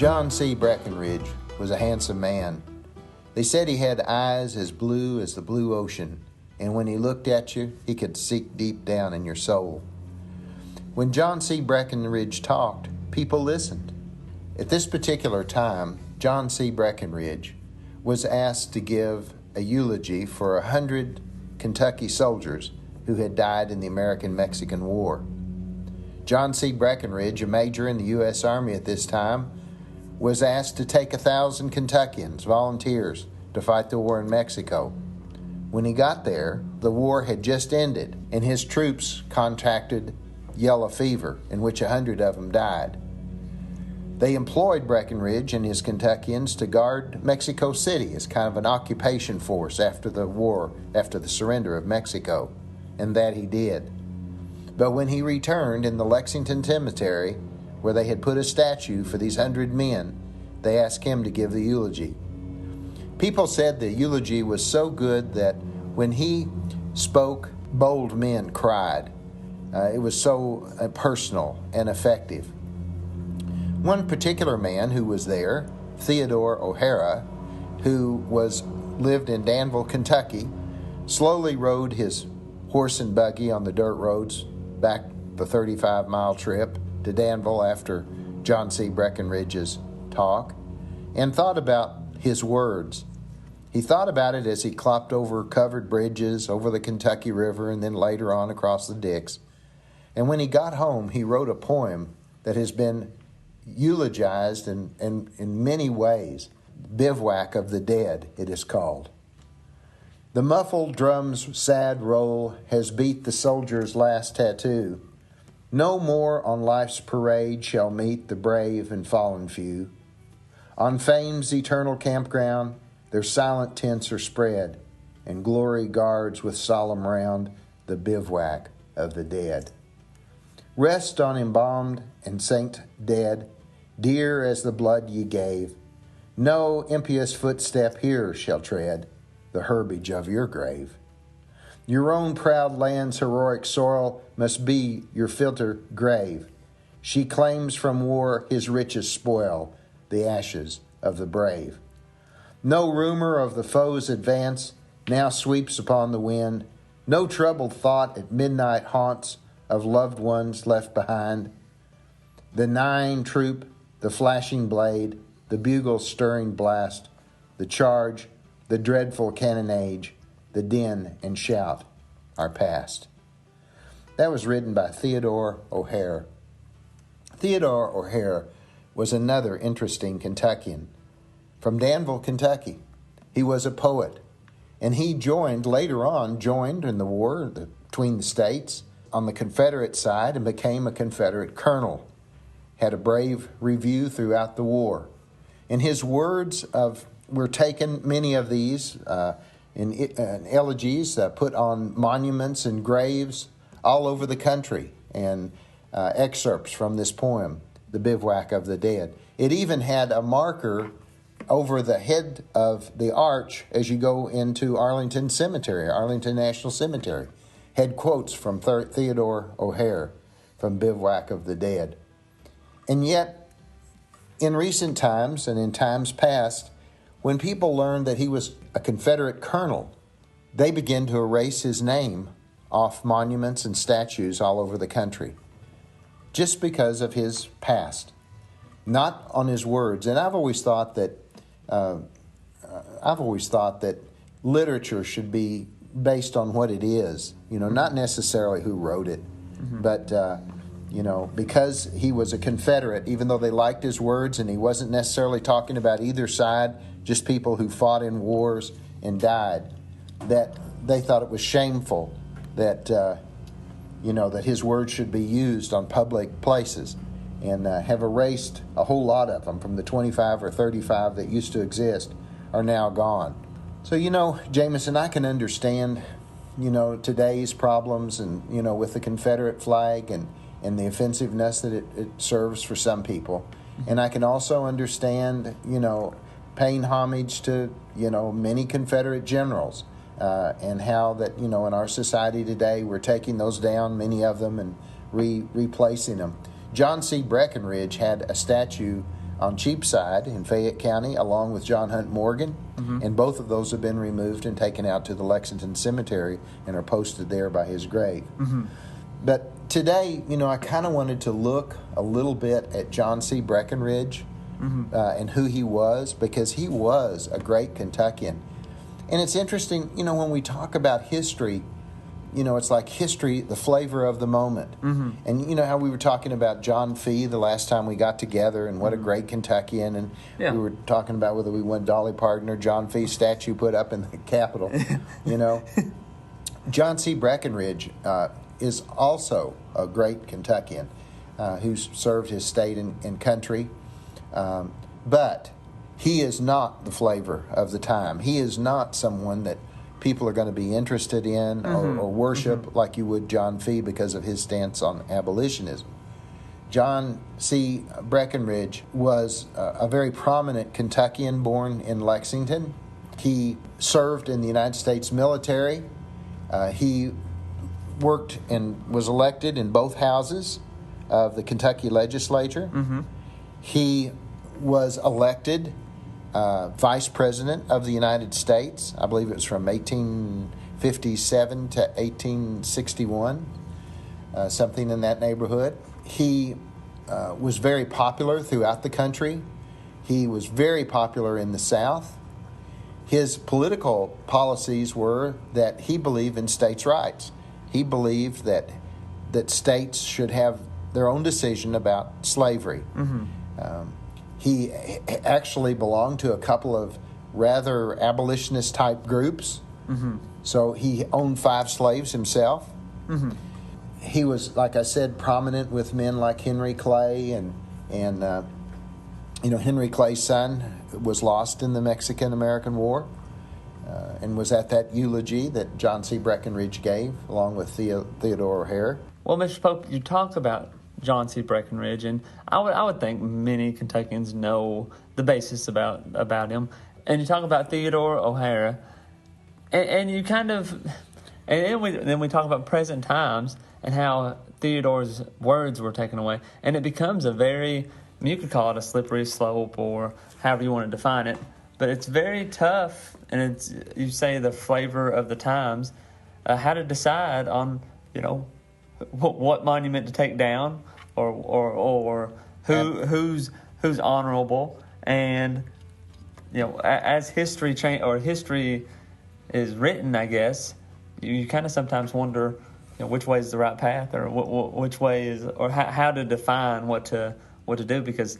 John C. Breckinridge was a handsome man. They said he had eyes as blue as the blue ocean, and when he looked at you, he could seek deep down in your soul. When John C. Breckinridge talked, people listened. At this particular time, John C. Breckinridge was asked to give a eulogy for 100 Kentucky soldiers who had died in the American-Mexican War. John C. Breckinridge, a major in the U.S. Army at this time, was asked to take 1,000 Kentuckians, volunteers, to fight the war in Mexico. When he got there, the war had just ended, and his troops contracted yellow fever, in which 100 of them died. They employed Breckinridge and his Kentuckians to guard Mexico City as kind of an occupation force after the war, after the surrender of Mexico, and that he did. But when he returned in the Lexington cemetery, where they had put a statue for these 100 men, they asked him to give the eulogy. People said the eulogy was so good that when he spoke, bold men cried. It was so personal and effective. One particular man who was there, Theodore OHara, who lived in Danville, Kentucky, slowly rode his horse and buggy on the dirt roads back the 35-mile trip to Danville after John C. Breckinridge's talk, and thought about his words. He thought about it as he clopped over covered bridges over the Kentucky River and then later on across the Dix. And when he got home, he wrote a poem that has been eulogized in many ways. Bivouac of the Dead, it is called. The muffled drum's sad roll has beat the soldier's last tattoo. No more on life's parade shall meet the brave and fallen few. On fame's eternal campground, their silent tents are spread, and glory guards with solemn round the bivouac of the dead. Rest on embalmed and saint dead, dear as the blood ye gave. No impious footstep here shall tread the herbage of your grave. Your own proud land's heroic soil must be your filter grave. She claims from war his richest spoil, the ashes of the brave. No rumor of the foe's advance now sweeps upon the wind. No troubled thought at midnight haunts of loved ones left behind. The nine troop, the flashing blade, the bugle's stirring blast, the charge, the dreadful cannonade, the din and shout are past. That was written by Theodore OHara. Theodore OHara was another interesting Kentuckian from Danville, Kentucky. He was a poet, and he later on joined in the war between the states on the Confederate side and became a Confederate colonel. Had a brave review throughout the war. And his words were taken, many of these, in elegies put on monuments and graves all over the country, and excerpts from this poem, The Bivouac of the Dead. It even had a marker over the head of the arch as you go into Arlington National Cemetery. Had quotes from Theodore OHara from Bivouac of the Dead. And yet, in recent times and in times past, when people learned that he was a Confederate colonel, they began to erase his name off monuments and statues all over the country, just because of his past, not on his words. And I've always thought that literature should be based on what it is, not necessarily who wrote it, but because he was a Confederate, even though they liked his words and he wasn't necessarily talking about either side, just people who fought in wars and died, that they thought it was shameful that, that his words should be used on public places, and have erased a whole lot of them from the 25 or 35 that used to exist are now gone. So, Jameson, I can understand, today's problems and, with the Confederate flag and the offensiveness that it serves for some people. And I can also understand, paying homage to, many Confederate generals, and how that, in our society today, we're taking those down, many of them, and replacing them. John C. Breckinridge had a statue on Cheapside in Fayette County, along with John Hunt Morgan. And both of those have been removed and taken out to the Lexington Cemetery and are posted there by his grave. But today, I kind of wanted to look a little bit at John C. Breckinridge and who he was, because he was a great Kentuckian. And it's interesting, when we talk about history, it's like history, the flavor of the moment. And you know how we were talking about John Fee the last time we got together, and what a great Kentuckian, and we were talking about whether we want Dolly Parton or John Fee's statue put up in the Capitol. John C. Breckinridge is also a great Kentuckian who's served his state and country, but he is not the flavor of the time. He is not someone that people are going to be interested in or worship like you would John Fee because of his stance on abolitionism. John C. Breckinridge was a very prominent Kentuckian born in Lexington. He served in the United States military. He worked and was elected in both houses of the Kentucky legislature. He was elected Vice President of the United States. I believe it was from 1857 to 1861, something in that neighborhood. He was very popular throughout the country. He was very popular in the South. His political policies were that he believed in states' rights. He believed that states should have their own decision about slavery. He actually belonged to a couple of rather abolitionist-type groups. So he owned 5 slaves himself. He was, like I said, prominent with men like Henry Clay, and Henry Clay's son was lost in the Mexican-American War, and was at that eulogy that John C. Breckinridge gave, along with Theodore OHara. Well, Mr. Pope, you talk about John C. Breckinridge, and I would think many Kentuckians know the basis about him. And you talk about Theodore OHara, and you kind of, and then we talk about present times and how Theodore's words were taken away, and it becomes a very, you could call it a slippery slope or however you want to define it, but it's very tough, and it's, you say, the flavor of the times, how to decide on, what monument to take down, or who's honorable, and as history history is written, I guess you kind of sometimes wonder, which way is the right path, or which way is, or how to define what to do, because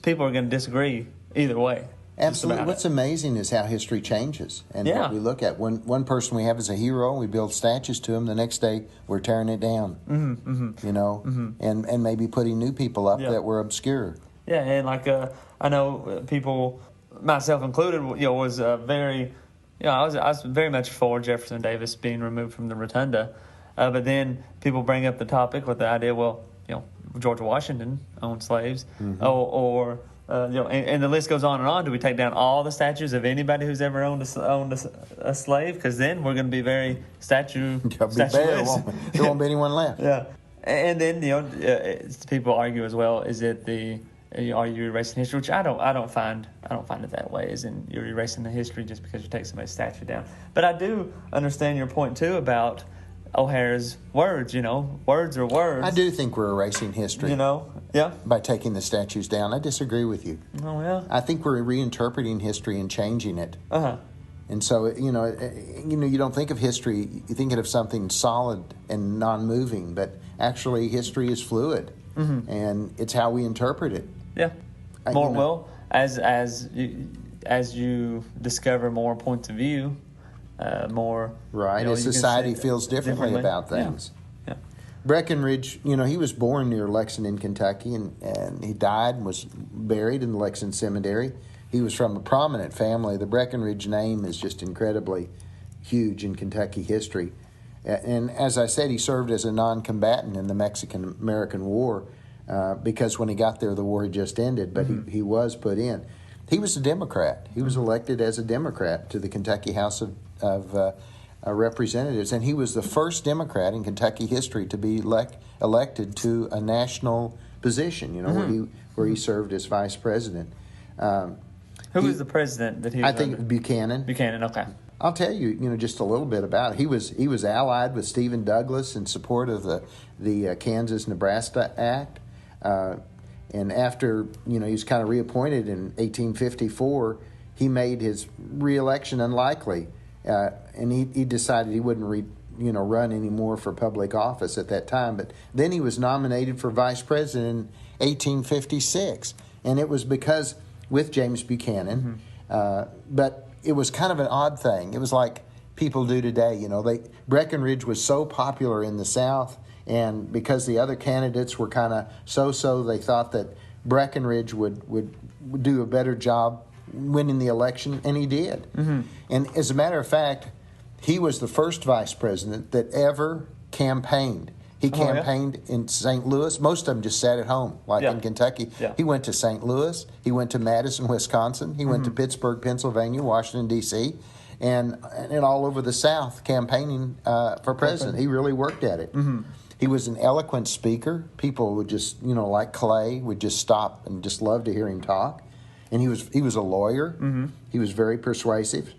people are going to disagree either way. Absolutely. What's amazing is how history changes, and what we look at. One person we have as a hero, we build statues to him. The next day, we're tearing it down. And maybe putting new people up that were obscure. Yeah, and like I know people, myself included, was very, I was very much for Jefferson Davis being removed from the rotunda, but then people bring up the topic with the idea, George Washington owned slaves, and the list goes on and on. Do we take down all the statues of anybody who's ever owned a slave? Because then we're going to be very statueless. There won't be anyone left. Yeah, and then people argue as well. Is it are you erasing history? Which I don't find it that way. As in, you're erasing the history just because you take somebody's statue down. But I do understand your point too about OHara's words. Words are words. I do think we're erasing history. By taking the statues down. I disagree with you. Oh, yeah. I think we're reinterpreting history and changing it. And so, you don't think of history, you think of something solid and non-moving, but actually history is fluid, and it's how we interpret it. Yeah. As you discover more points of view, more... Right, as society feels differently about things. Yeah. Breckinridge, he was born near Lexington, Kentucky, and he died and was buried in the Lexington Cemetery. He was from a prominent family. The Breckinridge name is just incredibly huge in Kentucky history. And as I said, he served as a non-combatant in the Mexican-American War because when he got there, the war had just ended, but he was put in. He was a Democrat. He was elected as a Democrat to the Kentucky House of Representatives, and he was the first Democrat in Kentucky history to be elected to a national position, where where he served as vice president. Who was the president that he was I think under? Buchanan. Buchanan, okay. I'll tell you, just a little bit about it. He was allied with Stephen Douglas in support of the Kansas-Nebraska Act. And after, he was kind of reappointed in 1854, he made his reelection unlikely. And he decided he wouldn't run anymore for public office at that time. But then he was nominated for vice president in 1856. And it was because, with James Buchanan, but it was kind of an odd thing. It was like people do today. Breckinridge was so popular in the South, and because the other candidates were kind of so-so, they thought that Breckinridge would do a better job winning the election, and he did. And as a matter of fact, he was the first vice president that ever campaigned. He campaigned in St. Louis. Most of them just sat at home, like in Kentucky. Yeah. He went to St. Louis. He went to Madison, Wisconsin. He went to Pittsburgh, Pennsylvania, Washington, D.C., and all over the South campaigning for president. He really worked at it. He was an eloquent speaker. People would just, like Clay, would just stop and just love to hear him talk. And he was a lawyer. He was very persuasive.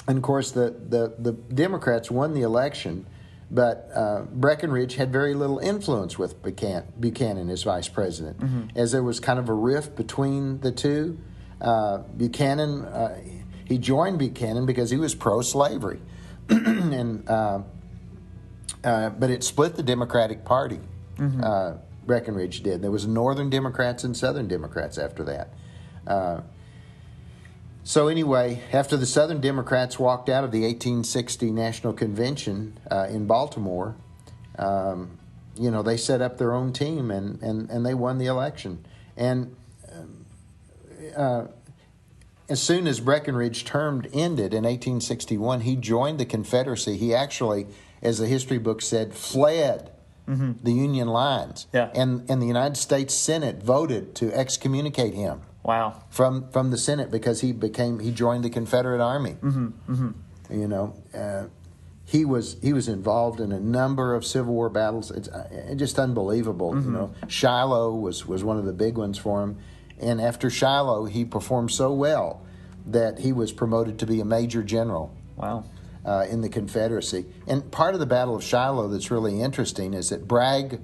And, of course, the Democrats won the election, but Breckinridge had very little influence with Buchanan as vice president, as there was kind of a rift between the two. He joined Buchanan because he was pro-slavery, but it split the Democratic Party. Breckinridge did. There was Northern Democrats and Southern Democrats after that. So anyway, after the Southern Democrats walked out of the 1860 National Convention in Baltimore, they set up their own team and they won the election. And as soon as Breckinridge's term ended in 1861, he joined the Confederacy. He actually, as the history book said, fled the Union lines. Yeah. And the United States Senate voted to excommunicate him. Wow. From the Senate because he joined the Confederate Army. He was involved in a number of Civil War battles. It's just unbelievable. Shiloh was one of the big ones for him, and after Shiloh, he performed so well that he was promoted to be a major general. Wow. In the Confederacy. And part of the Battle of Shiloh that's really interesting is that Bragg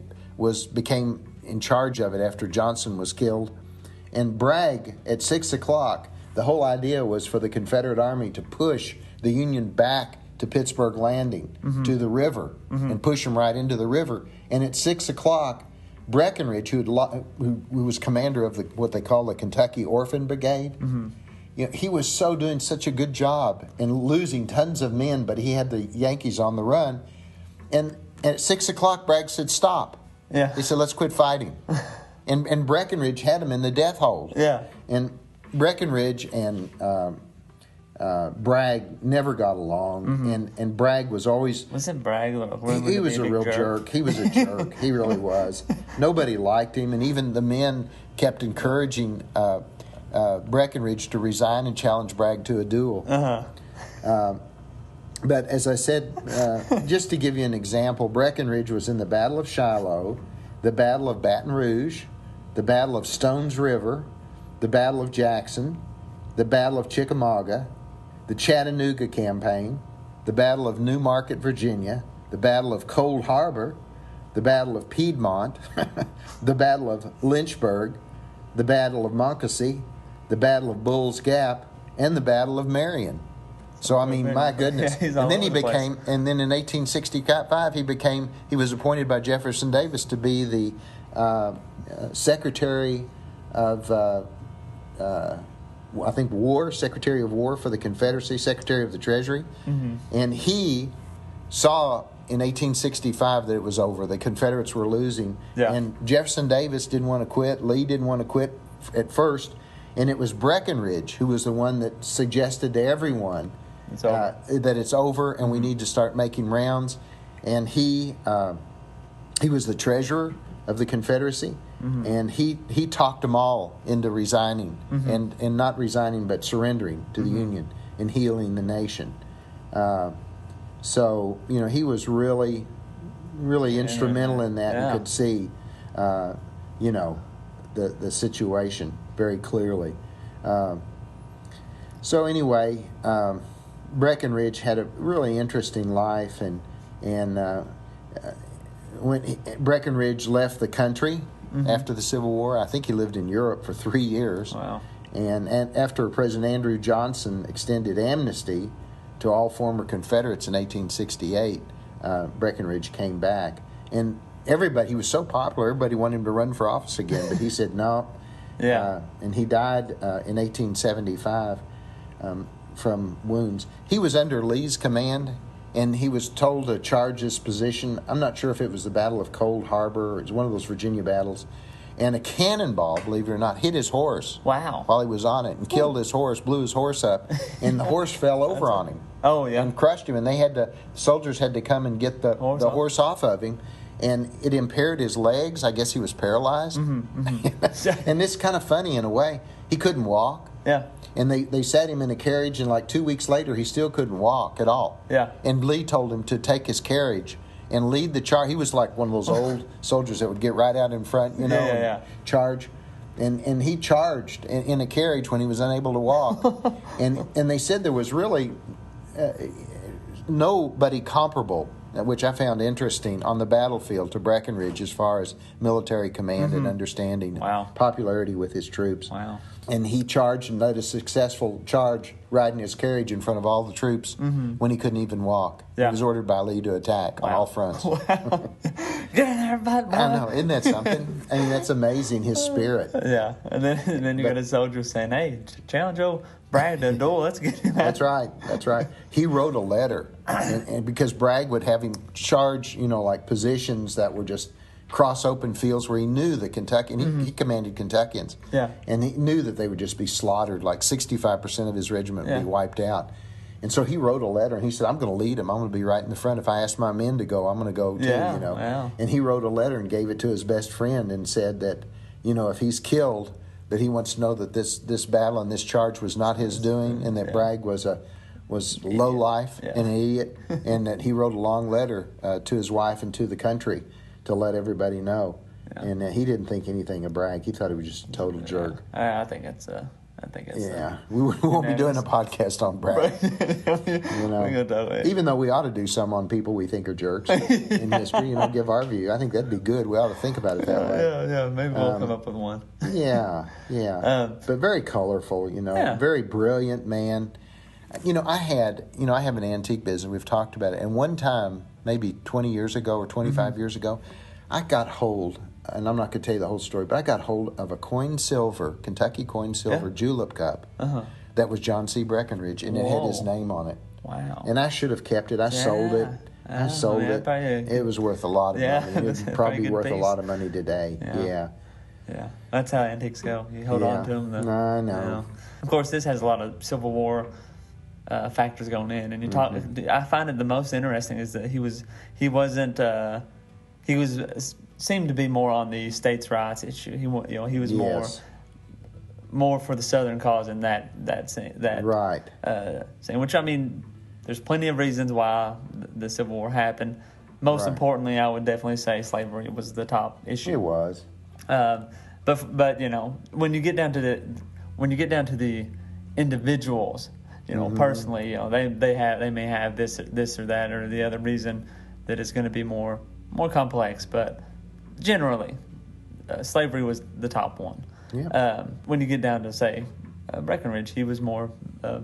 became in charge of it after Johnson was killed. And Bragg, at 6 o'clock, the whole idea was for the Confederate Army to push the Union back to Pittsburgh Landing, to the river, and push them right into the river. And at 6 o'clock, Breckinridge, who was commander of what they call the Kentucky Orphan Brigade, he was doing such a good job and losing tons of men, but he had the Yankees on the run. And at 6 o'clock, Bragg said, "Stop." Yeah. He said, "Let's quit fighting." And Breckinridge had him in the death hold. Yeah. And Breckinridge and Bragg never got along. And Bragg was always... Wasn't Bragg... He was a real jerk. He was a jerk. He really was. Nobody liked him. And even the men kept encouraging Breckinridge to resign and challenge Bragg to a duel. But as I said, just to give you an example, Breckinridge was in the Battle of Shiloh, the Battle of Baton Rouge, the Battle of Stones River, the Battle of Jackson, the Battle of Chickamauga, the Chattanooga Campaign, the Battle of New Market, Virginia, the Battle of Cold Harbor, the Battle of Piedmont, the Battle of Lynchburg, the Battle of Montgomery, the Battle of Bull's Gap, and the Battle of Marion. So I mean, my goodness. Yeah, and then and then in 1865, he was appointed by Jefferson Davis to be the Secretary of, I think, Secretary of War for the Confederacy, Secretary of the Treasury. And he saw in 1865 that it was over. The Confederates were losing. Yeah. And Jefferson Davis didn't want to quit. Lee didn't want to quit at first. And it was Breckinridge who was the one that suggested to everyone that it's over and we need to start making rounds. And he was the treasurer of the Confederacy, and he talked them all into resigning, and not resigning but surrendering to the Union and healing the nation. So he was really instrumental in that, and could see the situation very clearly. So anyway, Breckinridge had a really interesting life, and when Breckinridge left the country after the Civil War, I think he lived in Europe for 3 years. Wow. And after President Andrew Johnson extended amnesty to all former Confederates in 1868, Breckinridge came back. And he was so popular, everybody wanted him to run for office again, but he said no. Yeah. And he died in 1875 from wounds. He was under Lee's command, and he was told to charge his position. I'm not sure if it was the Battle of Cold Harbor, or it was one of those Virginia battles. And a cannonball, believe it or not, hit his horse. Wow. While he was on it, and killed his horse, blew his horse up, and the horse fell over on him. Oh, yeah. And crushed him, and soldiers had to come and get the horse off of him, and it impaired his legs. I guess he was paralyzed. And it's kind of funny in a way. He couldn't walk. Yeah. And they sat him in a carriage, and like 2 weeks later, he still couldn't walk at all. Yeah. And Lee told him to take his carriage and lead the charge. He was like one of those old soldiers that would get right out in front, and charge. And he charged in a carriage when he was unable to walk. and they said there was really nobody comparable, which I found interesting, on the battlefield to Breckinridge as far as military command and understanding, popularity with his troops. Wow. And he charged and led a successful charge riding his carriage in front of all the troops when he couldn't even walk. Yeah. He was ordered by Lee to attack on all fronts. Wow. Get in there, bud. I know, isn't that something? I mean, that's amazing, his spirit. Yeah, and then you got a soldier saying, "Hey, challenge old Bragg to a duel. Let's get him out." That's right. He wrote a letter, and because Bragg would have him charge, like positions that were just cross open fields where he knew the Kentuckian, he commanded Kentuckians. Yeah. And he knew that they would just be slaughtered, like 65% of his regiment would be wiped out. And so he wrote a letter, and he said, I'm going to lead him. I'm going to be right in the front. If I ask my men to go, I'm going to go too, Wow. And he wrote a letter and gave it to his best friend and said that, if he's killed, that he wants to know that this battle and this charge was not his doing, and that Bragg was low life and an idiot, and that he wrote a long letter to his wife and to the country to let everybody know. Yeah. And he didn't think anything of Bragg. He thought he was just a total jerk. I think it's we won't be doing a podcast on Bragg. Even though we ought to do some on people we think are jerks in history, give our view. I think that'd be good. We ought to think about it that way. Yeah. Maybe we'll come up with one. But very colorful. Very brilliant man. I have an antique business. We've talked about it. And one time, maybe 20 years ago or 25 years ago, I got hold, and I'm not going to tell you the whole story, but I got hold of a Kentucky coin silver julep cup that was John C. Breckinridge, and it had his name on it. Wow. And I should have kept it. I sold it. It was worth a lot of money. It's probably worth a lot of money today. Yeah. That's how antiques go. You hold on to them. I know. Of course, this has a lot of Civil War factors going in, and you talk. I find it the most interesting is that he seemed to be more on the states' rights issue. He was more for the Southern cause in that scene. Which, I mean, there's plenty of reasons why the Civil War happened. Most importantly, I would definitely say slavery was the top issue. It was. But when you get down to the individuals, personally, they may have this or that or the other reason that it's going to be more complex, but generally, slavery was the top one. Yeah. When you get down to, say, Breckinridge, he was more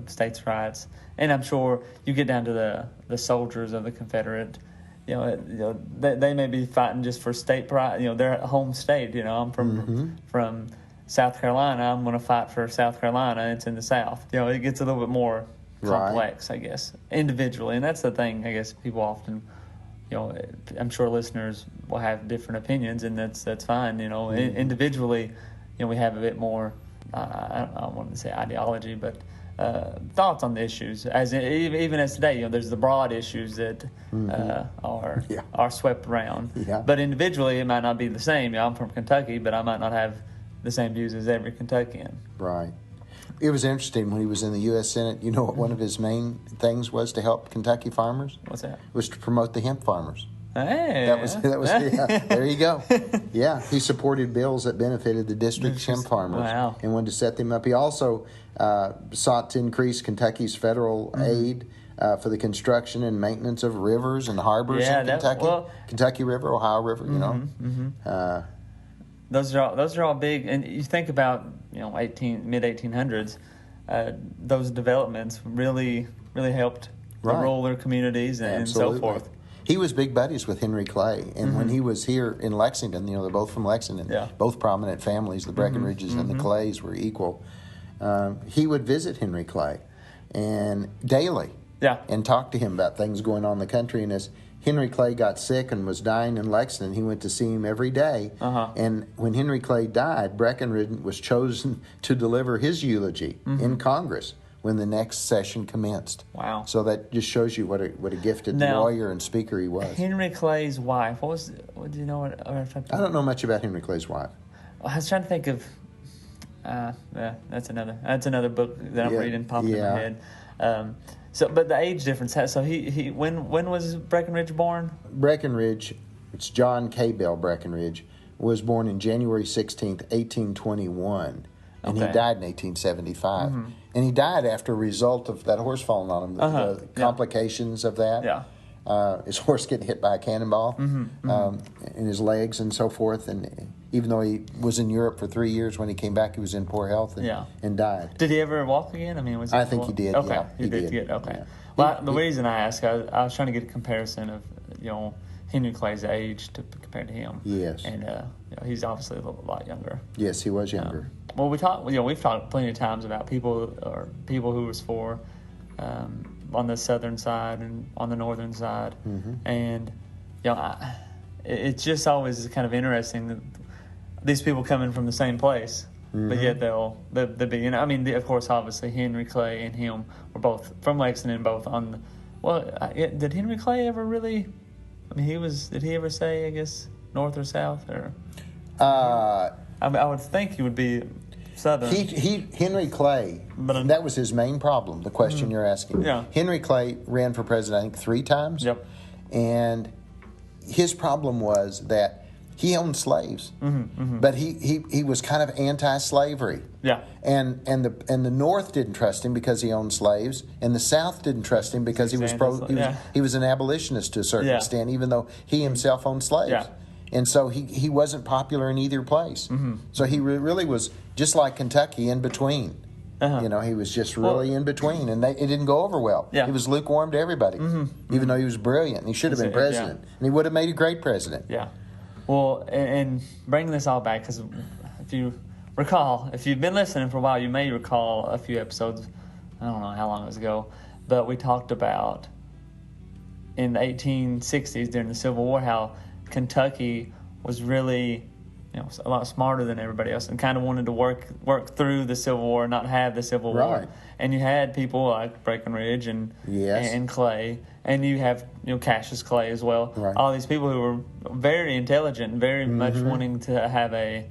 states' rights, and I'm sure you get down to the soldiers of the Confederate. They may be fighting just for state pride. Their home state. I'm from South Carolina. I'm going to fight for South Carolina. It's in the South. It gets a little bit more complex, I guess, individually, and that's the thing. I guess people often. I'm sure listeners will have different opinions, and that's fine. Individually, we have a bit more. I don't want to say ideology, but thoughts on the issues. Even as today, there's the broad issues that are swept around. Yeah. But individually, it might not be the same. I'm from Kentucky, but I might not have the same views as every Kentuckian. Right. It was interesting when he was in the U.S. Senate. What one of his main things was to help Kentucky farmers? What's that? Was to promote the hemp farmers. Hey. That was yeah, there you go. Yeah, he supported bills that benefited the district's hemp farmers and wanted to set them up. He also sought to increase Kentucky's federal aid for the construction and maintenance of rivers and harbors in Kentucky. Kentucky River, Ohio River, you know. Those are all big, and you think about mid 1800s, those developments really helped the rural communities and so forth. He was big buddies with Henry Clay, and when he was here in Lexington, they're both from Lexington, both prominent families, the Breckinridges and the Clays were equal. He would visit Henry Clay and daily and talk to him about things going on in the country. And as Henry Clay got sick and was dying in Lexington, he went to see him every day. And when Henry Clay died, Breckinridge was chosen to deliver his eulogy in Congress when the next session commenced. Wow! So that just shows you what a gifted lawyer and speaker he was. Henry Clay's wife. What do you know? I don't know much about Henry Clay's wife. I was trying to think of. That's another book that I'm reading popping in my head. But the age difference. So he when was Breckinridge born? Breckinridge, it's John K. Bell Breckinridge, was born in January 16th, 1821. And he died in 1875. And he died after a result of that horse falling on him, the complications of that. Yeah. His horse getting hit by a cannonball in his legs and so forth. And even though he was in Europe for 3 years, when he came back, he was in poor health and died. Did he ever walk again? I mean, I think he did. Okay, yeah, he did. Okay. Yeah. Well, the reason I asked, I was trying to get a comparison of Henry Clay's age compared to him. Yes. And he's obviously a lot younger. Yes, he was younger. Well, we've talked plenty of times about people who was for on the southern side and on the northern side, and it's just always kind of interesting that these people coming from the same place, but yet they'll be. I mean, of course, obviously Henry Clay and him were both from Lexington, both on. Did Henry Clay ever really? I mean, did he ever say, I guess, north or south or? I would think he would be southern. Henry Clay, that was his main problem, the question you're asking. Yeah. Henry Clay ran for president, I think, 3 times. Yep. And his problem was that he owned slaves, but he was kind of anti-slavery. Yeah. And the North didn't trust him because he owned slaves, and the South didn't trust him because he was an abolitionist to a certain extent, even though he himself owned slaves. Yeah. And so he wasn't popular in either place. So he really was just like Kentucky, in between. He was just really in between, and it didn't go over well. Yeah. He was lukewarm to everybody, even though he was brilliant. And he should have been president, and he would have made a great president. Yeah. Well, and bringing this all back, because if you recall, if you've been listening for a while, you may recall a few episodes, I don't know how long it was ago, but we talked about in the 1860s during the Civil War how Kentucky was really a lot smarter than everybody else and kind of wanted to work through the Civil War, not have the Civil War. And you had people like Breckinridge and Clay, and you have Cassius Clay as well. Right. All these people who were very intelligent, very much wanting to have a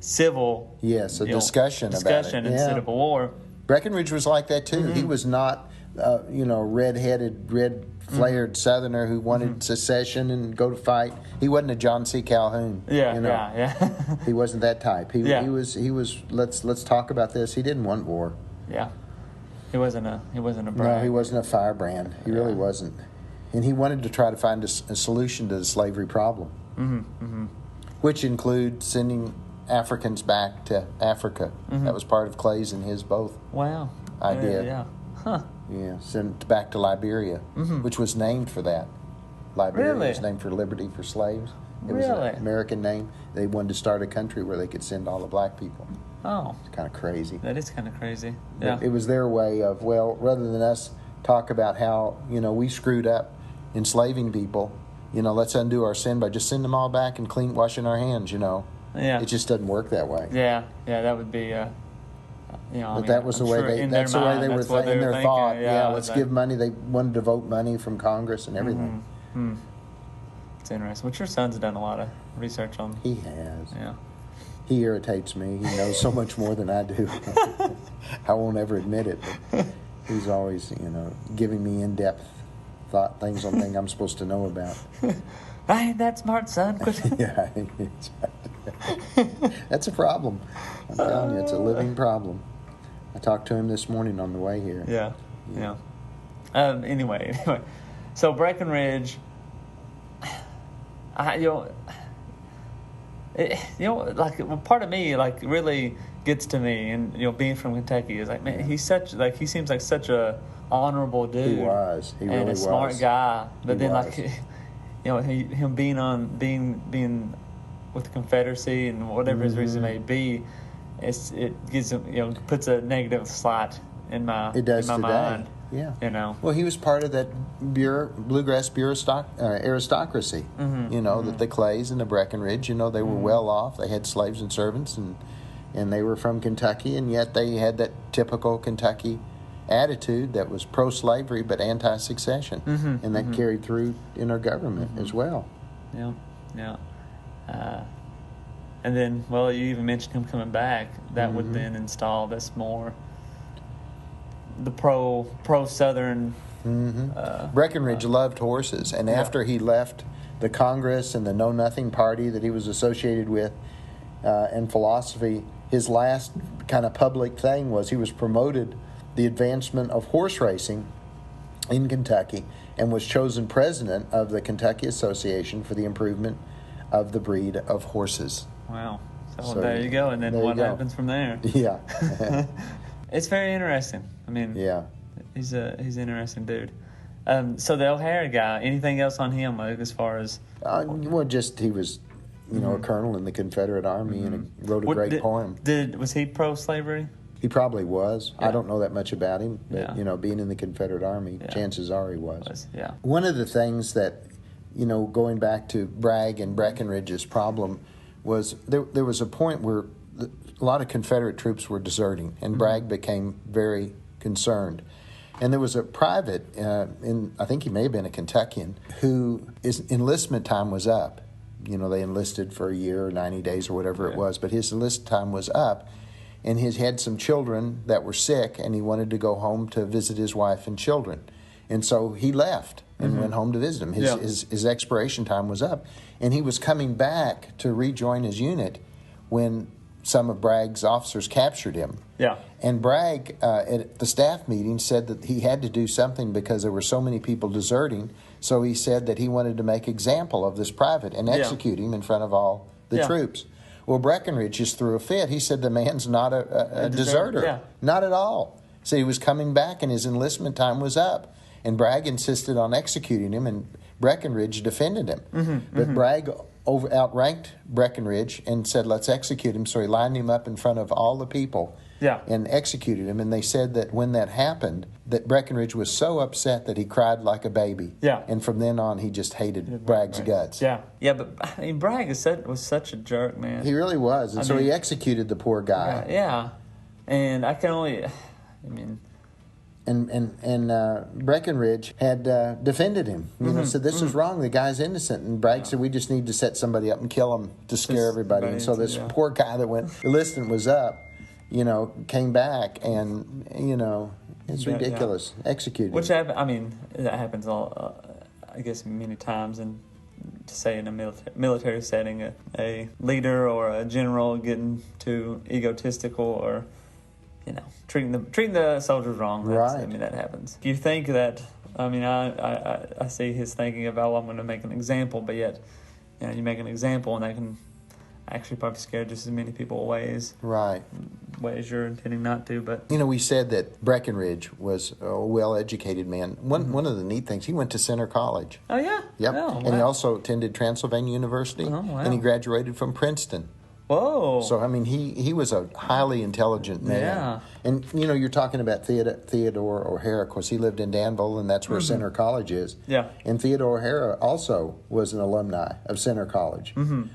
civil discussion about it instead of a war. Breckinridge was like that too. He was not red-headed, red-flared Southerner who wanted secession and go to fight. He wasn't a John C. Calhoun. Yeah. He wasn't that type. He was. Let's talk about this. He didn't want war. Yeah. He wasn't a brand. No, he wasn't a firebrand. He really wasn't. And he wanted to try to find a solution to the slavery problem, which include sending Africans back to Africa. That was part of Clay's and his both idea. Yeah. Huh. Yeah, sent back to Liberia, which was named for that. Liberia was named for liberty for slaves. It was an American name. They wanted to start a country where they could send all the black people. Oh. It's kind of crazy. That is kind of crazy. Yeah. It was their way of, rather than us talk about how, we screwed up enslaving people, let's undo our sin by just sending them all back and washing our hands, Yeah. It just doesn't work that way. Yeah, that would be... but that was the way they were in their thought. Let's give money. They wanted to vote money from Congress and everything. It's interesting. But your son's done a lot of research on. He has. Yeah. He irritates me. He knows so much more than I do. I won't ever admit it, but he's always, giving me in-depth things on things I'm supposed to know about. I ain't that smart, son. Yeah, that's a problem. I'm telling you, it's a living problem. I talked to him this morning on the way here. Yeah. Anyway, so Breckinridge, part of me really gets to me, and being from Kentucky is like, man, he seems like such a honorable dude. He was. He and really a smart was. guy. But He then was. him being with the Confederacy and whatever his reason may be, it gives him puts a negative slot in my mind. Yeah. Well, he was part of that bluegrass aristocracy. That the Clays and the Breckinridge, they were well off. They had slaves and servants, and they were from Kentucky, and yet they had that typical Kentucky attitude that was pro-slavery but anti-succession, and that carried through in our government as well. Yeah. And then, you even mentioned him coming back. That would then install this more the pro-Southern. Breckinridge loved horses, and after he left the Congress and the Know Nothing Party that he was associated with, and philosophy, his last kind of public thing was he was promoted the advancement of horse racing in Kentucky and was chosen president of the Kentucky Association for the improvement of the breed of horses. Wow. So there you go. And then what happens from there? Yeah. It's very interesting. I mean, he's an interesting dude. So the O'Hara guy, anything else on him as far as? Just he was, a colonel in the Confederate Army and wrote a great poem. Was he pro-slavery? He probably was. Yeah. I don't know that much about him, but being in the Confederate Army, Yeah. chances are he was. Yeah. One of the things that, going back to Bragg and Breckinridge's problem, was there was a point where a lot of Confederate troops were deserting, and Bragg became very concerned. And there was a private, I think he may have been a Kentuckian, his enlistment time was up. They enlisted for a year or 90 days or whatever it was, but his enlistment time was up. And he had some children that were sick, and he wanted to go home to visit his wife and children. And so he left and went home to visit them. His expiration time was up. And he was coming back to rejoin his unit when some of Bragg's officers captured him. Yeah. And Bragg, at the staff meeting, said that he had to do something because there were so many people deserting. So he said that he wanted to make example of this private and execute him in front of all the troops. Well, Breckinridge just threw a fit. He said the man's not a deserter. Yeah. Not at all. So he was coming back and his enlistment time was up. And Bragg insisted on executing him, and Breckinridge defended him. But Bragg outranked Breckinridge and said, let's execute him. So he lined him up in front of all the people and executed him. And they said that when that happened, that Breckinridge was so upset that he cried like a baby. Yeah. And from then on, he just hated Bragg's guts. Yeah. Yeah, but Bragg was such a jerk, man. He really was. And so he executed the poor guy. Yeah. And I can only, And Breckinridge had defended him. Said this is wrong. The guy's innocent. And Bragg said we just need to set somebody up and kill him to scare everybody. And so this poor guy that went enlisted was up, came back, and it's ridiculous. Executed. Which that happens I guess many times, and to say in a military setting, a leader or a general getting too egotistical or treating the soldiers wrong. Right. That happens. Do you think that? I see his thinking about, I'm going to make an example, but yet, you make an example and that can actually probably scare just as many people away as ways you're intending not to. But we said that Breckinridge was a well-educated man. One of the neat things, he went to Center College. Oh yeah. Yep. Oh, wow. And he also attended Transylvania University. Oh, wow. And he graduated from Princeton. Whoa. So, he was a highly intelligent man. Yeah. And, you're talking about Theodore OHara. Of course, he lived in Danville, and that's where Center College is. Yeah. And Theodore OHara also was an alumni of Center College.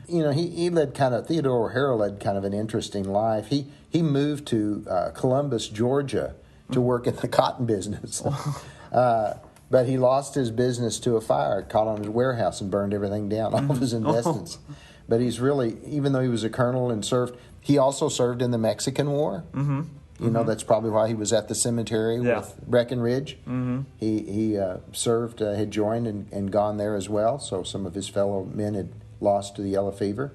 He led Theodore OHara led kind of an interesting life. He moved to Columbus, Georgia, to work in the cotton business. But he lost his business to a fire. It caught on his warehouse and burned everything down, all of his investments. But he's really, even though he was a colonel and served, he also served in the Mexican War. You know, that's probably why he was at the cemetery with Breckinridge. Mm-hmm. He served, had joined and gone there as well. So some of his fellow men had lost to the yellow fever.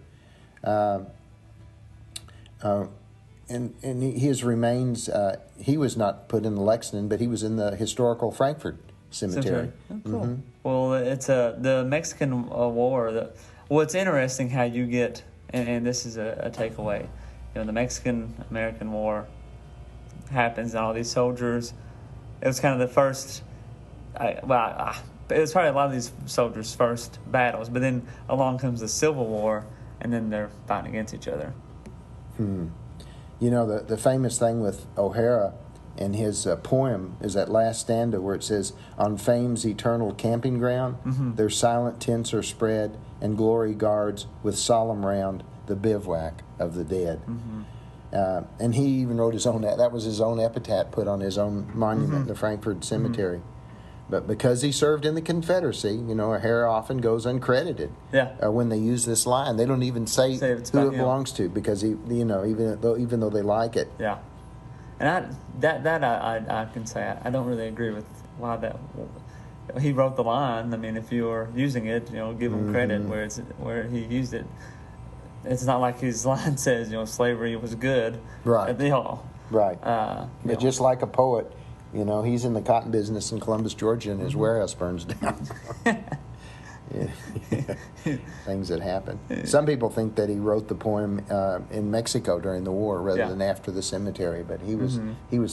And his remains, he was not put in the Lexington, but he was in the historical Frankfurt Cemetery. Oh, cool. Well, it's the Mexican War. Well, it's interesting how you get, and this is a takeaway. You know, the Mexican-American War happens, and all these soldiers. It was kind of the first. It was probably a lot of these soldiers' first battles, but then along comes the Civil War, and then they're fighting against each other. You know, the famous thing with O'Hara and his poem is that last stanza where it says, "On fame's eternal camping ground, their silent tents are spread, and glory guards with solemn round the bivouac of the dead." And he even wrote his own, that was his own epitaph put on his own monument in the Frankfurt Cemetery. But because he served in the Confederacy, you know, O'Hara often goes uncredited. When they use this line, they don't even say who it belongs to, because he, you know, even though they like it. Yeah, and I can say I don't really agree with why that. He wrote the line. I mean, if you're using it, you know, give him credit where he used it. It's not like his line says, you know, slavery was good. Right. Right. But just like a poet. You know, he's in the cotton business in Columbus, Georgia, and his warehouse burns down. Things that happen. Some people think that he wrote the poem in Mexico during the war rather than after the cemetery, but he was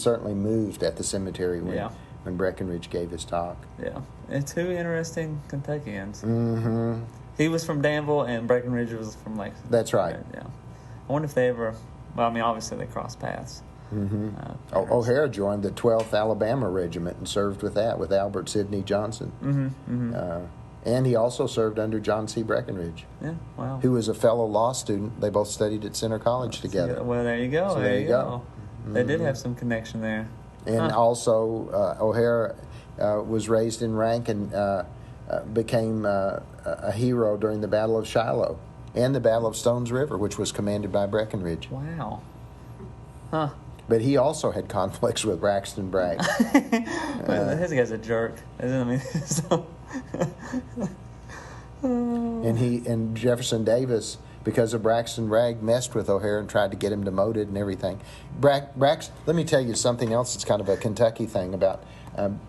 certainly moved at the cemetery when Breckinridge gave his talk. Yeah, and two interesting Kentuckians. He was from Danville, and Breckinridge was from Lexington. That's right. Yeah. I wonder if they ever. Well, I mean, obviously they crossed paths. O'Hara joined the 12th Alabama Regiment and served with Albert Sidney Johnson. And he also served under John C. Breckinridge, who was a fellow law student. They both studied at Center College together. Well, there you go. So there you go. They did have some connection there. And also, O'Hara was raised in rank and became a hero during the Battle of Shiloh and the Battle of Stones River, which was commanded by Breckinridge. Wow. But he also had conflicts with Braxton Bragg. This guy's a jerk. And Jefferson Davis, because of Braxton Bragg, messed with O'Hara and tried to get him demoted and everything. Let me tell you something else that's kind of a Kentucky thing about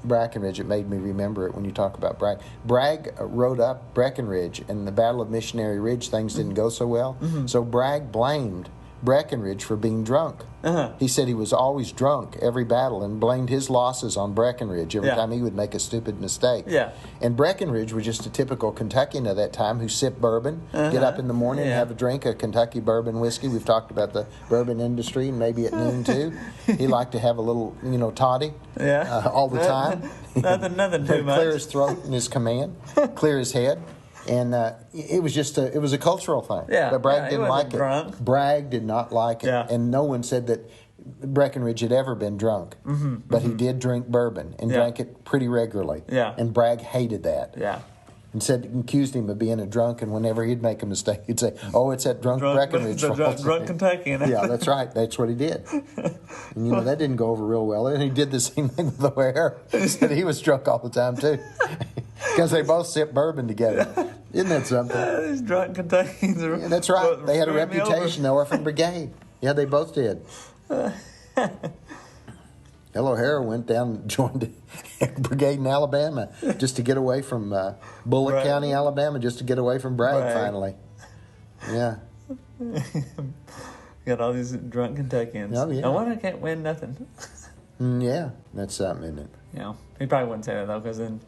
Breckinridge. It made me remember it when you talk about Bragg. Bragg wrote up Breckinridge, and the Battle of Missionary Ridge, things didn't go so well. So Bragg blamed Breckinridge for being drunk. He said he was always drunk every battle and blamed his losses on Breckinridge every time he would make a stupid mistake. And Breckinridge was just a typical Kentuckian of that time who sipped bourbon, get up in the morning and have a drink of Kentucky bourbon whiskey. We've talked about the bourbon industry, and maybe at noon too. He liked to have a little, toddy all the time. Nothing too much. Clear his throat in his command, clear his head. And it was a cultural thing. But Bragg didn't like drunk. it. Bragg did not like it. And no one said that Breckinridge had ever been drunk. But he did drink bourbon and drank it pretty regularly. And Bragg hated that. And accused him of being a drunk, and whenever he'd make a mistake, he'd say, "Oh, it's that drunk Breckinridge fault." Drunk Kentuckian. Yeah, that's right. That's what he did. And that didn't go over real well. And he did the same thing with O'Hara. He said he was drunk all the time too, because they both sipped bourbon together. Isn't that something? These drunk Kentuckians are. Yeah, that's right. They had a reputation, the Orphan Brigade. Yeah, they both did. O'Hara went down and joined a brigade in Alabama just to get away from Bullock County, Alabama, just to get away from Bragg finally. Yeah. Got all these drunk Kentuckians. Oh, yeah. No wonder I can't win nothing. Yeah, that's something, isn't it? Yeah. He probably wouldn't say that, though, because then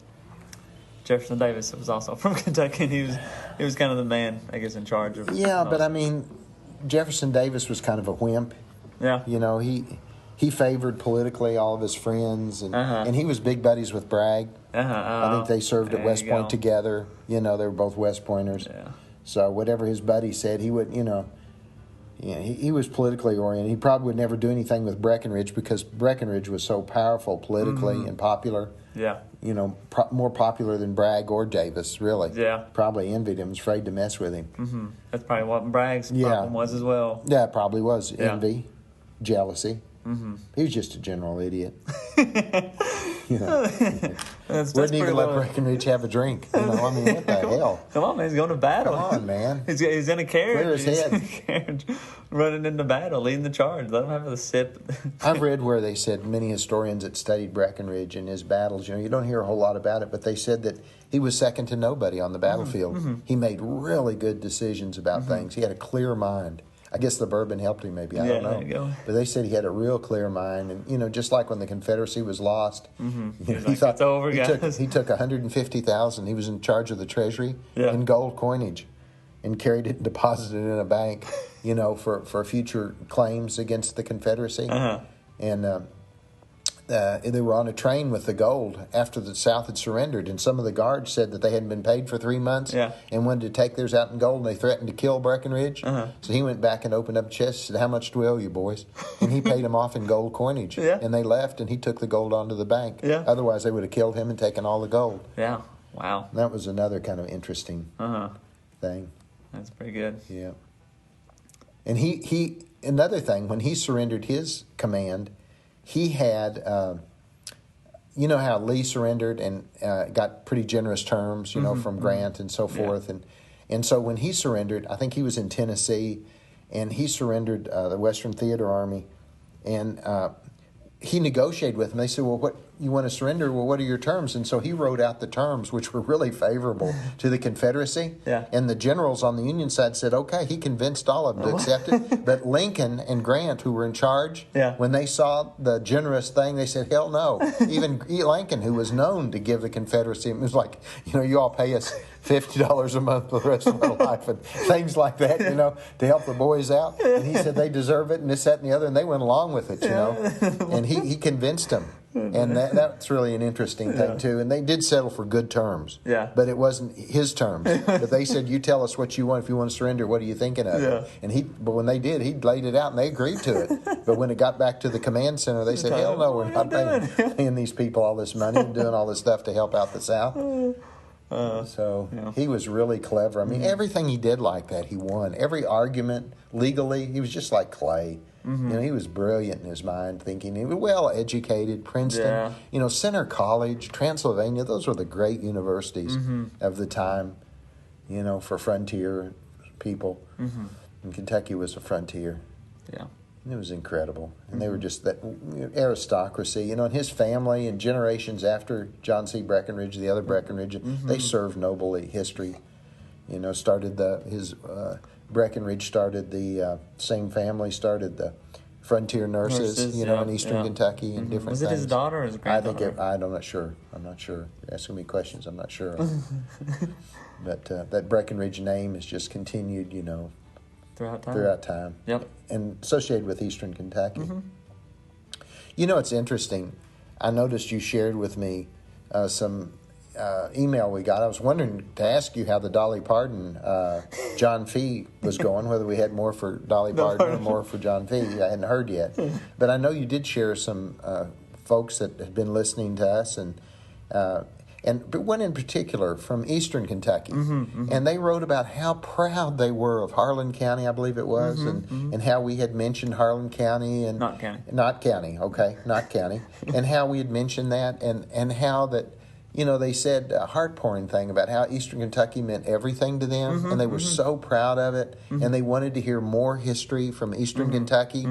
Jefferson Davis was also from Kentucky, and he was kind of the man, I guess, in charge of. Yeah, but I mean, Jefferson Davis was kind of a wimp. Yeah. He favored politically all of his friends, and he was big buddies with Bragg. I think they served at West Point together. They were both West Pointers. Yeah. So whatever his buddy said, he would, he was politically oriented. He probably would never do anything with Breckinridge because Breckinridge was so powerful politically and popular. Yeah. More popular than Bragg or Davis, really. Yeah. Probably envied him, was afraid to mess with him. That's probably what Bragg's problem was as well. Yeah, it probably was. Envy, jealousy. He was just a general idiot. That's Wouldn't even let well. Breckinridge have a drink. I mean, what the hell? Come on, man. He's going to battle. Come on, man. He's in a carriage. Clear his head. In a carriage, running into battle, leading the charge. Let him have a sip. I've read where they said many historians that studied Breckinridge and his battles, you don't hear a whole lot about it, but they said that he was second to nobody on the battlefield. He made really good decisions about things. He had a clear mind. I guess the bourbon helped him, maybe. I don't know. There you go. But they said he had a real clear mind, and just like when the Confederacy was lost, he thought it's over, guys. He took $150,000. He was in charge of the Treasury in gold coinage, and carried it and deposited it in a bank, for future claims against the Confederacy. And they were on a train with the gold after the South had surrendered, and some of the guards said that they hadn't been paid for 3 months and wanted to take theirs out in gold, and they threatened to kill Breckinridge. So he went back and opened up a chest and said, "How much do we owe you, boys?" And he paid them off in gold coinage. And they left, and he took the gold onto the bank. Otherwise, they would have killed him and taken all the gold. Yeah. Wow. And that was another kind of interesting thing. That's pretty good. Yeah. And he another thing, when he surrendered his command, he had, how Lee surrendered and got pretty generous terms, from Grant and so forth. And so when he surrendered, I think he was in Tennessee, and he surrendered the Western Theater Army, and he negotiated with them. They said, "Well, what you want to surrender? Well, what are your terms?" And so he wrote out the terms, which were really favorable to the Confederacy. And the generals on the Union side said, "Okay." He convinced all of them to accept it. But Lincoln and Grant, who were in charge, when they saw the generous thing, they said, "Hell no." Even Lincoln, who was known to give the Confederacy, it was like, you all pay us $50 a month for the rest of our life, and things like that, to help the boys out. And he said they deserve it, and this, that, and the other, and they went along with it, And he convinced them. And that's really an interesting thing, too. And they did settle for good terms. But it wasn't his terms. But they said, "You tell us what you want. If you want to surrender, what are you thinking of?" And but when they did, he laid it out, and they agreed to it. But when it got back to the command center, they said, "Hell no, we're not paying these people all this money and doing all this stuff to help out the South." He was really clever. I mean, everything he did like that, he won. Every argument legally, he was just like Clay. He was brilliant in his mind, thinking. He was well educated. Princeton, Center College, Transylvania. Those were the great universities of the time, for frontier people. And Kentucky was a frontier. It was incredible. And they were just that aristocracy, and his family and generations after John C. Breckinridge, the other Breckinridge, they served nobly history. Breckinridge started the same family started the frontier nurses, in eastern Kentucky and different things. Was it his daughter or his granddaughter? I'm not sure. You're asking me questions. I'm not sure. But that Breckinridge name has just continued, throughout time. And associated with eastern Kentucky. It's interesting. I noticed you shared with me some email we got. I was wondering to ask you how the Dolly Parton John Fee was going, whether we had more for Dolly Parton or more for John Fee. I hadn't heard yet. But I know you did share some folks that had been listening to us, but one in particular from eastern Kentucky. And they wrote about how proud they were of Harlan County, I believe it was, and how we had mentioned Harlan County. And Not County. Not County, okay, not County. And how we had mentioned that, and how that, they said a heart-pouring thing about how eastern Kentucky meant everything to them, and they were so proud of it, and they wanted to hear more history from eastern Kentucky,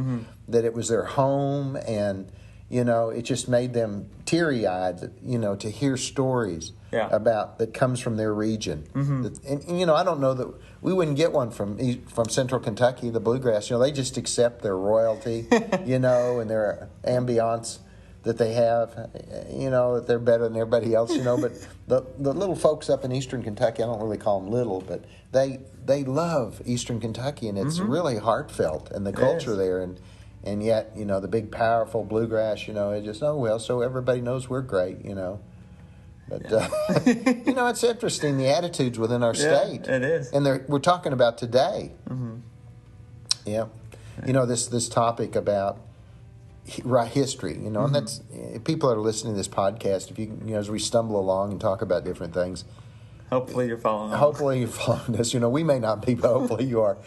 that it was their home, and it just made them teary-eyed, to hear stories about that comes from their region. And I don't know that we wouldn't get one from Central Kentucky, the bluegrass. They just accept their royalty, and their ambiance that they have, that they're better than everybody else, But the little folks up in eastern Kentucky, I don't really call them little, but they love eastern Kentucky, and it's really heartfelt, and the culture there, and yet, the big, powerful bluegrass, it just, so everybody knows we're great, But, it's interesting, the attitudes within our state. It is. And we're talking about today. This topic about history, and that's, people that are listening to this podcast, if you, as we stumble along and talk about different things, Hopefully you're following along. Hopefully you're following us. We may not be, but hopefully you are.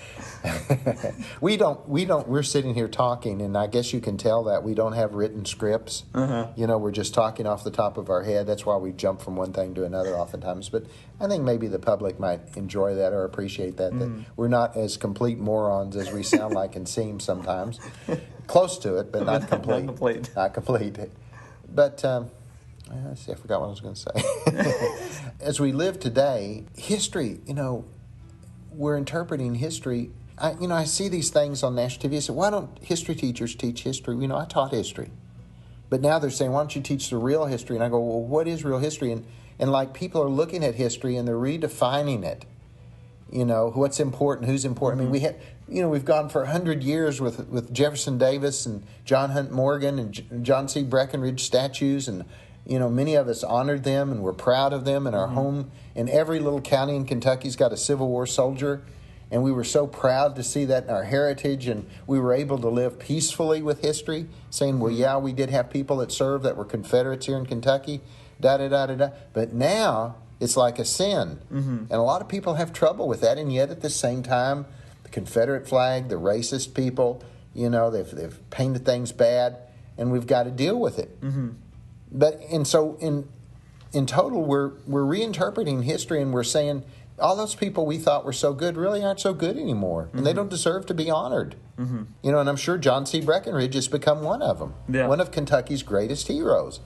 We're sitting here talking, and I guess you can tell that we don't have written scripts. We're just talking off the top of our head. That's why we jump from one thing to another oftentimes. But I think maybe the public might enjoy that or appreciate that we're not as complete morons as we sound like and seem sometimes. Close to it, but not complete. Not complete. But, let's see, I forgot what I was going to say. As we live today, history, we're interpreting history. I see these things on national TV. I say, why don't history teachers teach history? I taught history. But now they're saying, why don't you teach the real history? And I go, well, what is real history? And like people are looking at history and they're redefining it. What's important, who's important. I mean, we've gone for 100 years with Jefferson Davis and John Hunt Morgan and John C. Breckinridge statues, and many of us honored them and we're proud of them. And our home in every little county in Kentucky's got a Civil War soldier, and we were so proud to see that in our heritage, and we were able to live peacefully with history, saying, well, yeah, we did have people that served that were Confederates here in Kentucky, da-da-da-da-da. But now it's like a sin. And a lot of people have trouble with that, and yet at the same time, the Confederate flag, the racist people, they've painted things bad, and we've got to deal with it. So in total, we're reinterpreting history, and we're saying all those people we thought were so good really aren't so good anymore, and they don't deserve to be honored. And I'm sure John C. Breckinridge has become one of them. Yeah. One of Kentucky's greatest heroes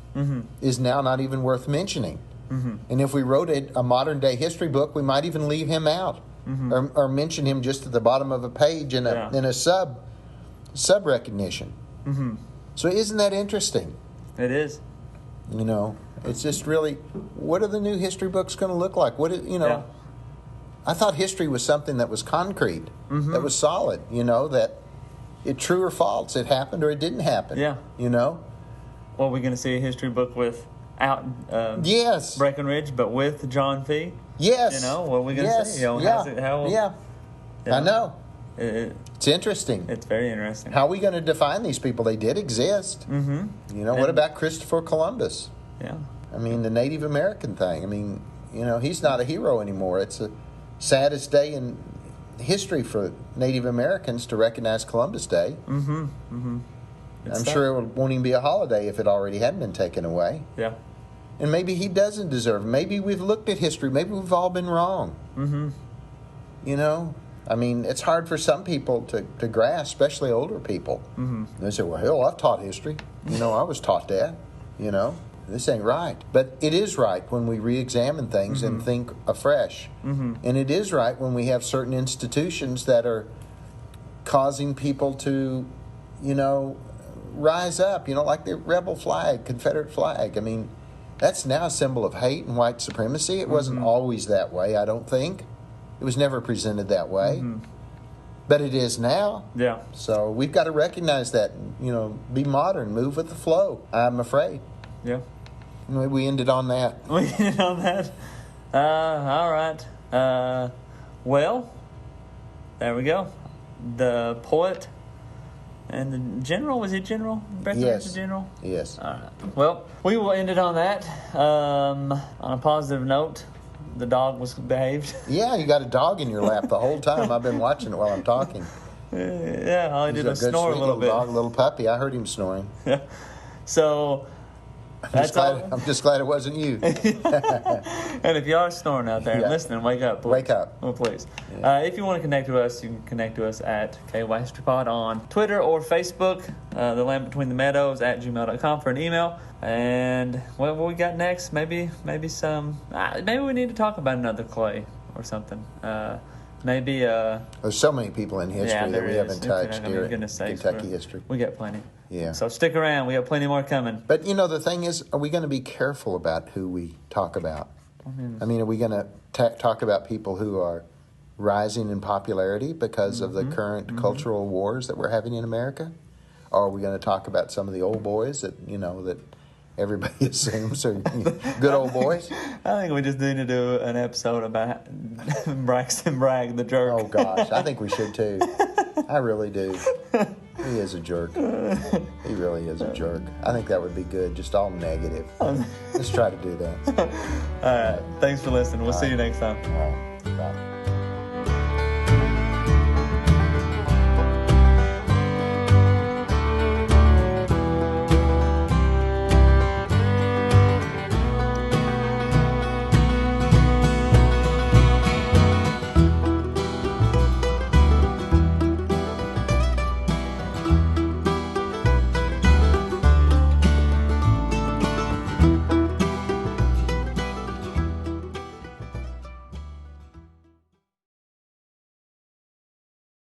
is now not even worth mentioning. And if we wrote a modern-day history book, we might even leave him out or mention him just at the bottom of a page in a sub-recognition. So isn't that interesting? It is. It's just really, what are the new history books going to look like? I thought history was something that was concrete, that was solid, that it true or false, it happened or it didn't happen. Yeah. Well, we're going to see a history book without yes. Breckinridge, but with John Fee. Yes. What are we going to see? I know. It's interesting. It's very interesting. How are we going to define these people? They did exist. What about Christopher Columbus? Yeah. I mean, the Native American thing. I mean, he's not a hero anymore. It's the saddest day in history for Native Americans to recognize Columbus Day. I'm sure it won't even be a holiday if it already hadn't been taken away. Yeah. And maybe he doesn't deserve it. Maybe we've looked at history. Maybe we've all been wrong. I mean, it's hard for some people to grasp, especially older people. They say, well, hell, I've taught history. I was taught that. This ain't right. But it is right when we re-examine things and think afresh. And it is right when we have certain institutions that are causing people to, rise up, like the rebel flag, Confederate flag. I mean, that's now a symbol of hate and white supremacy. It wasn't always that way, I don't think. It was never presented that way. But it is now. Yeah. So we've got to recognize that, be modern, move with the flow, I'm afraid. Yeah. Maybe we ended on that. We ended on that. All right. Well, there we go. The poet and the general, was he general? Yes. The general? Yes. All right. Well, we will end it on that. On a positive note, the dog was behaved. Yeah, you got a dog in your lap the whole time. I've been watching it while I'm talking. Yeah, all he did was snore a little bit. Dog, little puppy. I heard him snoring. Yeah. So... I'm just glad it wasn't you. And if you are snoring out there and listening, wake up. Please. Wake up. Well, please. Yeah. If you want to connect with us, you can connect to us at KY History Pod on Twitter or Facebook. The Land Between the Meadows at gmail.com for an email. And what we got next? Maybe some. Maybe we need to talk about another Clay or something. Maybe. There's so many people in history that we haven't touched here in Kentucky history. We got plenty. Yeah. So stick around. We got plenty more coming. But, the thing is, are we going to be careful about who we talk about? I mean, are we going to talk about people who are rising in popularity because of the current cultural wars that we're having in America? Or are we going to talk about some of the old boys that, that everybody assumes are good old boys? I think we just need to do an episode about Braxton Bragg, the jerk. Oh, gosh. I think we should, too. I really do. He is a jerk. He really is a jerk. I think that would be good, just all negative. Let's try to do that. All right. Thanks for listening. We'll see you next time. All right. Bye.